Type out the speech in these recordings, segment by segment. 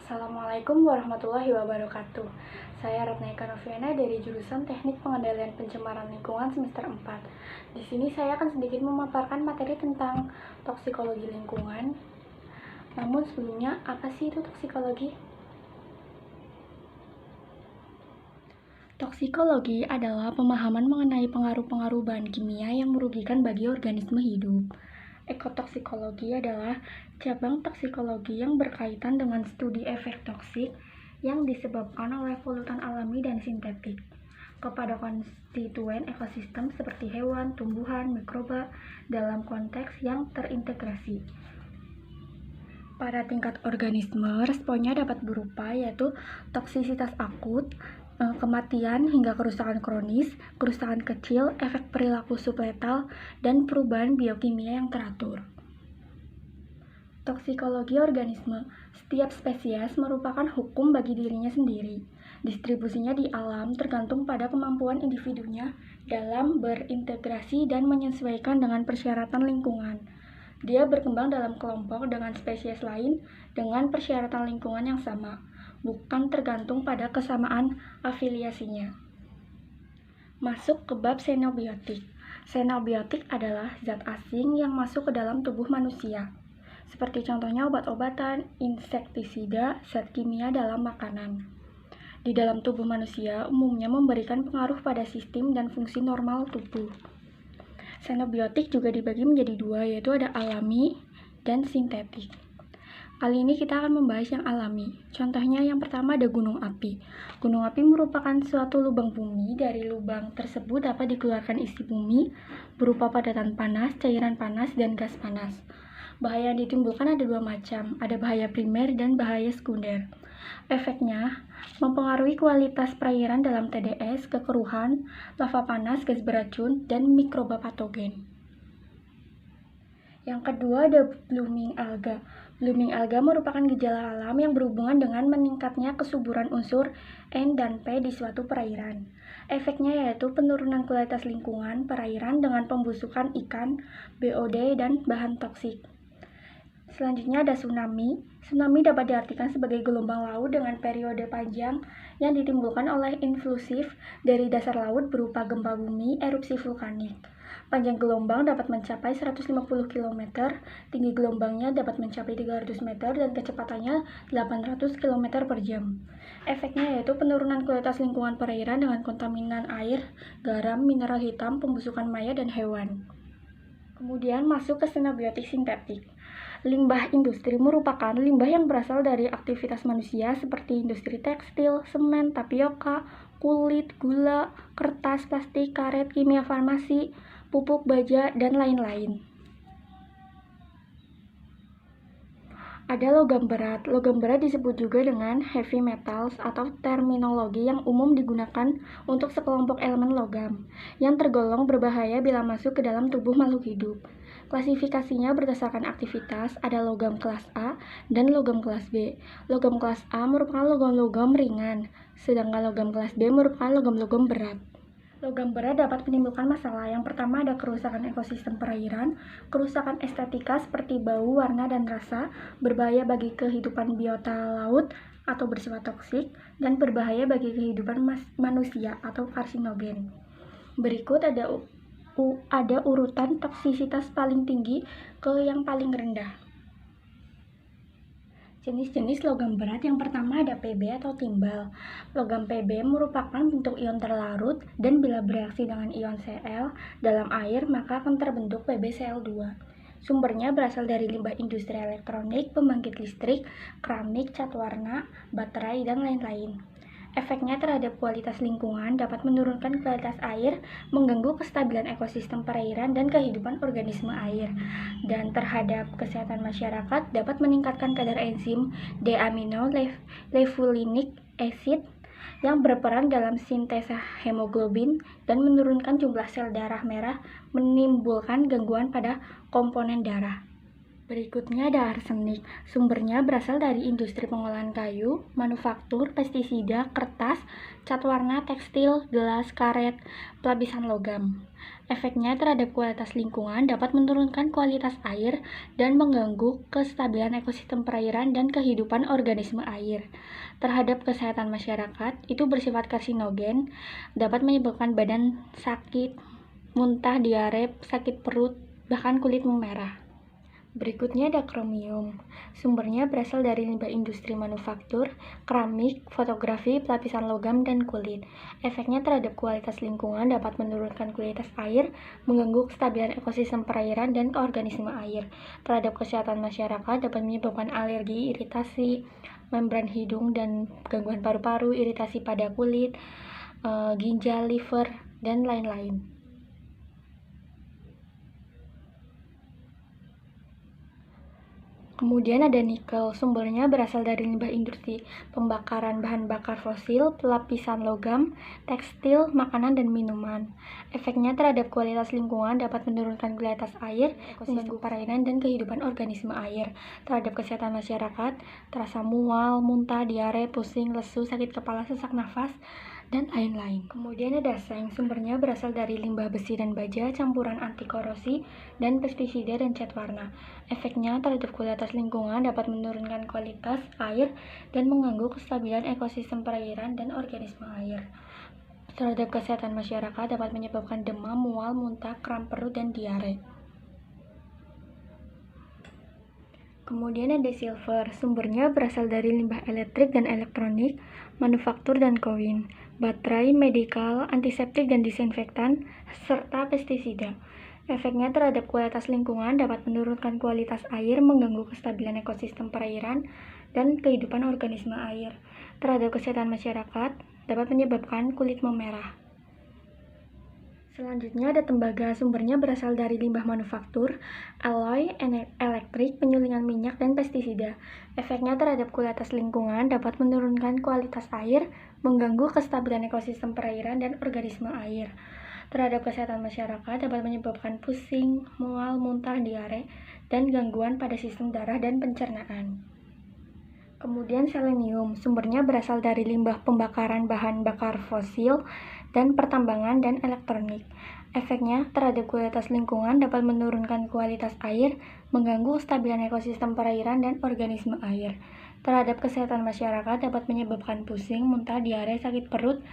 Assalamualaikum warahmatullahi wabarakatuh. Saya Ratna Eka Noviana dari jurusan Teknik Pengendalian Pencemaran Lingkungan semester 4. Di sini saya akan sedikit memaparkan materi tentang toksikologi lingkungan. Namun sebelumnya, apa sih itu toksikologi? Toksikologi adalah pemahaman mengenai pengaruh-pengaruh bahan kimia yang merugikan bagi organisme hidup. Ekotoksikologi adalah cabang toksikologi yang berkaitan dengan studi efek toksik yang disebabkan oleh polutan alami dan sintetik kepada konstituen ekosistem seperti hewan, tumbuhan, mikroba dalam konteks yang terintegrasi. Pada tingkat organisme, responnya dapat berupa yaitu toksisitas akut, kematian hingga kerusakan kronis, kerusakan kecil, efek perilaku subletal, dan perubahan biokimia yang teratur. Toksikologi organisme. Setiap spesies merupakan hukum bagi dirinya sendiri. Distribusinya di alam tergantung pada kemampuan individunya dalam berintegrasi dan menyesuaikan dengan persyaratan lingkungan. Dia berkembang dalam kelompok dengan spesies lain dengan persyaratan lingkungan yang sama, bukan tergantung pada kesamaan afiliasinya. Masuk ke bab xenobiotik. Xenobiotik adalah zat asing yang masuk ke dalam tubuh manusia, seperti contohnya obat-obatan, insektisida, zat kimia dalam makanan. Di dalam tubuh manusia umumnya memberikan pengaruh pada sistem dan fungsi normal tubuh. Xenobiotik juga dibagi menjadi dua, yaitu ada alami dan sintetik. Kali ini kita akan membahas yang alami. Contohnya yang pertama ada gunung api. Gunung api merupakan suatu lubang bumi. Dari lubang tersebut dapat dikeluarkan isi bumi berupa padatan panas, cairan panas, dan gas panas. Bahaya yang ditimbulkan ada dua macam, ada bahaya primer dan bahaya sekunder. Efeknya mempengaruhi kualitas perairan dalam TDS, kekeruhan, lava panas, gas beracun, dan mikroba patogen. Yang kedua ada blooming alga. Blooming alga merupakan gejala alam yang berhubungan dengan meningkatnya kesuburan unsur N dan P di suatu perairan. Efeknya yaitu penurunan kualitas lingkungan perairan dengan pembusukan ikan, BOD, dan bahan toksik. Selanjutnya ada tsunami. Tsunami dapat diartikan sebagai gelombang laut dengan periode panjang yang ditimbulkan oleh influsif dari dasar laut berupa gempa bumi, erupsi vulkanik. Panjang gelombang dapat mencapai 150 km, tinggi gelombangnya dapat mencapai 300 meter, dan kecepatannya 800 km per jam. Efeknya yaitu penurunan kualitas lingkungan perairan dengan kontaminan air, garam, mineral hitam, pembusukan maya, dan hewan. Kemudian masuk ke xenobiotik sintetik. Limbah industri merupakan limbah yang berasal dari aktivitas manusia seperti industri tekstil, semen, tapioka, kulit, gula, kertas, plastik, karet, kimia farmasi, pupuk baja, dan lain-lain. Ada logam berat. Logam berat disebut juga dengan heavy metals atau terminologi yang umum digunakan untuk sekelompok elemen logam yang tergolong berbahaya bila masuk ke dalam tubuh makhluk hidup. Klasifikasinya berdasarkan aktivitas, ada logam kelas A dan logam kelas B. Logam kelas A merupakan logam-logam ringan, sedangkan logam kelas B merupakan logam-logam berat. Logam berat dapat menimbulkan masalah. Yang pertama ada kerusakan ekosistem perairan, kerusakan estetika seperti bau, warna, dan rasa, berbahaya bagi kehidupan biota laut atau bersifat toksik, dan berbahaya bagi kehidupan manusia atau karsinogen. Berikut ada urutan toksisitas paling tinggi ke yang paling rendah. Jenis-jenis logam berat yang pertama ada Pb atau timbal. Logam Pb merupakan bentuk ion terlarut dan bila bereaksi dengan ion Cl dalam air maka akan terbentuk PbCl2. Sumbernya berasal dari limbah industri elektronik, pembangkit listrik, keramik, cat warna, baterai, dan lain-lain. Efeknya terhadap kualitas lingkungan dapat menurunkan kualitas air, mengganggu kestabilan ekosistem perairan dan kehidupan organisme air, dan terhadap kesehatan masyarakat dapat meningkatkan kadar enzim deaminolevulinic acid yang berperan dalam sintesa hemoglobin dan menurunkan jumlah sel darah merah, menimbulkan gangguan pada komponen darah. Berikutnya ada arsenik. Sumbernya berasal dari industri pengolahan kayu, manufaktur, pestisida, kertas, cat warna, tekstil, gelas, karet, pelapisan logam. Efeknya terhadap kualitas lingkungan dapat menurunkan kualitas air dan mengganggu kestabilan ekosistem perairan dan kehidupan organisme air. Terhadap kesehatan masyarakat, itu bersifat karsinogen, dapat menyebabkan badan sakit, muntah, diare, sakit perut, bahkan kulit memerah. Berikutnya ada kromium. Sumbernya berasal dari limbah industri manufaktur, keramik, fotografi, pelapisan logam, dan kulit. Efeknya terhadap kualitas lingkungan dapat menurunkan kualitas air, mengganggu kestabilan ekosistem perairan dan organisme air. Terhadap kesehatan masyarakat dapat menyebabkan alergi, iritasi membran hidung, dan gangguan paru-paru, iritasi pada kulit, ginjal, liver, dan lain-lain. Kemudian ada nikel, sumbernya berasal dari limbah industri pembakaran bahan bakar fosil, pelapisan logam, tekstil, makanan, dan minuman. Efeknya terhadap kualitas lingkungan dapat menurunkan kualitas air, mengganggu perairan dan kehidupan organisme air. Terhadap kesehatan masyarakat, terasa mual, muntah, diare, pusing, lesu, sakit kepala, sesak nafas, dan lain-lain. Kemudian ada seng, sumbernya berasal dari limbah besi dan baja, campuran anti korosi, dan pestisida dan cat warna. Efeknya terhadap kualitas lingkungan dapat menurunkan kualitas air dan mengganggu kestabilan ekosistem perairan dan organisme air. Terhadap kesehatan masyarakat dapat menyebabkan demam, mual, muntah, kram perut, dan diare. Kemudian ada silver, sumbernya berasal dari limbah elektrik dan elektronik, manufaktur dan kawin, baterai, medikal, antiseptik dan disinfektan, serta pestisida. Efeknya terhadap kualitas lingkungan dapat menurunkan kualitas air, mengganggu kestabilan ekosistem perairan, dan kehidupan organisme air. Terhadap kesehatan masyarakat dapat menyebabkan kulit memerah. Selanjutnya ada tembaga, sumbernya berasal dari limbah manufaktur, alloy, elektrik, penyulingan minyak, dan pestisida. Efeknya terhadap kualitas lingkungan dapat menurunkan kualitas air, mengganggu kestabilan ekosistem perairan dan organisme air. Terhadap kesehatan masyarakat dapat menyebabkan pusing, mual, muntah, diare, dan gangguan pada sistem darah dan pencernaan. Kemudian selenium, sumbernya berasal dari limbah pembakaran bahan bakar fosil dan pertambangan dan elektronik. Efeknya terhadap kualitas lingkungan dapat menurunkan kualitas air, mengganggu kestabilan ekosistem perairan dan organisme air. Terhadap kesehatan masyarakat dapat menyebabkan pusing, muntah, diare, sakit perut,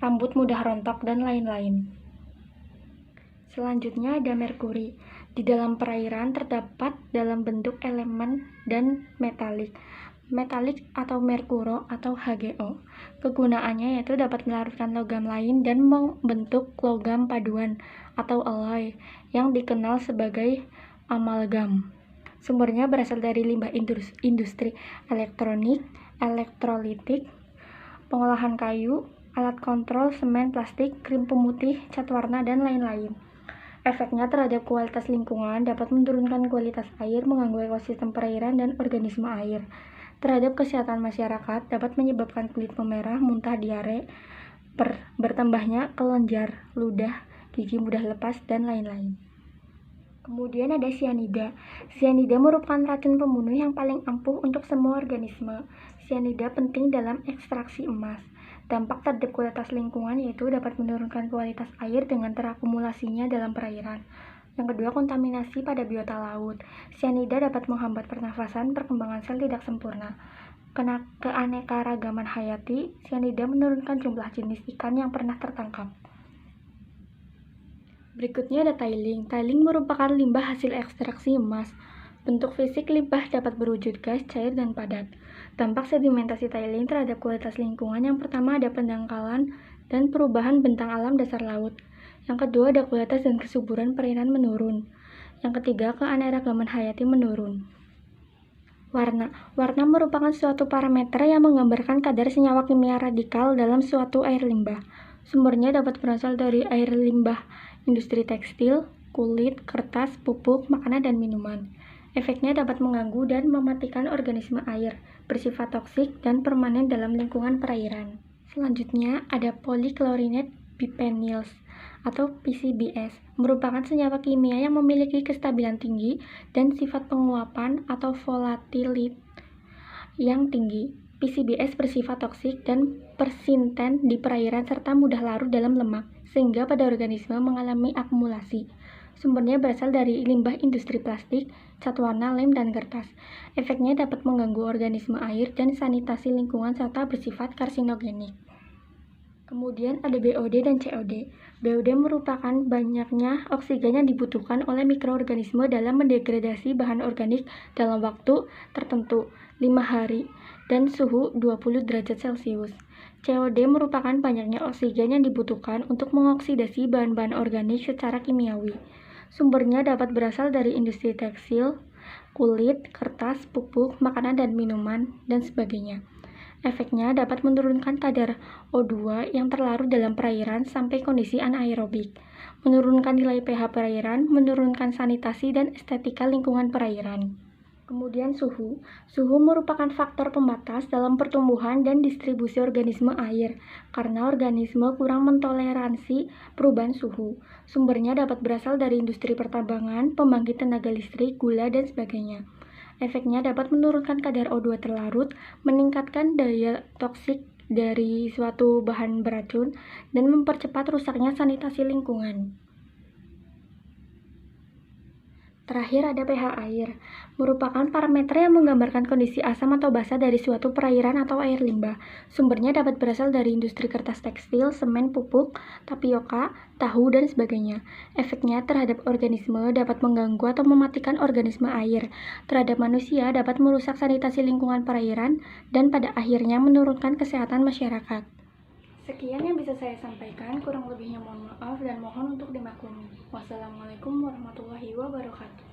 rambut mudah rontok, dan lain-lain. Selanjutnya ada merkuri. Di dalam perairan terdapat dalam bentuk elemen dan metalik atau merkuro atau HGO. Kegunaannya yaitu dapat melarutkan logam lain dan membentuk logam paduan atau alloy yang dikenal sebagai amalgam. Sumbernya berasal dari limbah industri elektronik, elektrolitik, pengolahan kayu, alat kontrol, semen, plastik, krim pemutih, cat warna, dan lain-lain. Efeknya terhadap kualitas lingkungan dapat menurunkan kualitas air, mengganggu ekosistem perairan dan organisme air. Terhadap kesehatan masyarakat dapat menyebabkan kulit memerah, muntah, diare, bertambahnya kelenjar ludah, gigi mudah lepas, dan lain-lain. Kemudian ada sianida. Sianida merupakan racun pembunuh yang paling ampuh untuk semua organisme. Sianida penting dalam ekstraksi emas. Dampak terhadap kualitas lingkungan yaitu dapat menurunkan kualitas air dengan terakumulasinya dalam perairan. Yang kedua, kontaminasi pada biota laut. Sianida dapat menghambat pernafasan, perkembangan sel tidak sempurna. Keanekaragaman hayati, sianida menurunkan jumlah jenis ikan yang pernah tertangkap. Berikutnya ada tiling. Tiling merupakan limbah hasil ekstraksi emas. Bentuk fisik limbah dapat berwujud gas, cair, dan padat. Dampak sedimentasi tiling terhadap kualitas lingkungan yang pertama ada pendangkalan dan perubahan bentang alam dasar laut. Yang kedua ada kualitas dan kesuburan perairan menurun. Yang ketiga keanekaragaman hayati menurun. Warna merupakan suatu parameter yang menggambarkan kadar senyawa kimia radikal dalam suatu air limbah. Sumbernya dapat berasal dari air limbah industri tekstil, kulit, kertas, pupuk, makanan, dan minuman. Efeknya dapat mengganggu dan mematikan organisme air, bersifat toksik dan permanen dalam lingkungan perairan. Selanjutnya ada polychlorinated biphenyls atau PCBs merupakan senyawa kimia yang memiliki kestabilan tinggi dan sifat penguapan atau volatility yang tinggi. PCBs bersifat toksik dan persisten di perairan serta mudah larut dalam lemak, sehingga pada organisme mengalami akumulasi. Sumbernya berasal dari limbah industri plastik, cat warna, lem, dan kertas. Efeknya dapat mengganggu organisme air dan sanitasi lingkungan serta bersifat karsinogenik. Kemudian ada BOD dan COD. BOD merupakan banyaknya oksigen yang dibutuhkan oleh mikroorganisme dalam mendegradasi bahan organik dalam waktu tertentu, 5 hari, dan suhu 20 derajat Celcius. COD merupakan banyaknya oksigen yang dibutuhkan untuk mengoksidasi bahan-bahan organik secara kimiawi. Sumbernya dapat berasal dari industri tekstil, kulit, kertas, pupuk, makanan dan minuman, dan sebagainya. Efeknya dapat menurunkan kadar O2 yang terlarut dalam perairan sampai kondisi anaerobik, menurunkan nilai pH perairan, menurunkan sanitasi dan estetika lingkungan perairan. Kemudian suhu. Suhu merupakan faktor pembatas dalam pertumbuhan dan distribusi organisme air, karena organisme kurang mentoleransi perubahan suhu. Sumbernya dapat berasal dari industri pertambangan, pembangkit tenaga listrik, gula, dan sebagainya. Efeknya dapat menurunkan kadar O2 terlarut, meningkatkan daya toksik dari suatu bahan beracun, dan mempercepat rusaknya sanitasi lingkungan. Terakhir ada pH air, merupakan parameter yang menggambarkan kondisi asam atau basa dari suatu perairan atau air limbah. Sumbernya dapat berasal dari industri kertas tekstil, semen, pupuk, tapioka, tahu, dan sebagainya. Efeknya terhadap organisme dapat mengganggu atau mematikan organisme air. Terhadap manusia dapat merusak sanitasi lingkungan perairan dan pada akhirnya menurunkan kesehatan masyarakat. Sekian yang bisa saya sampaikan, kurang lebihnya mohon maaf dan mohon untuk dimaklumi. Wassalamualaikum warahmatullahi wabarakatuh.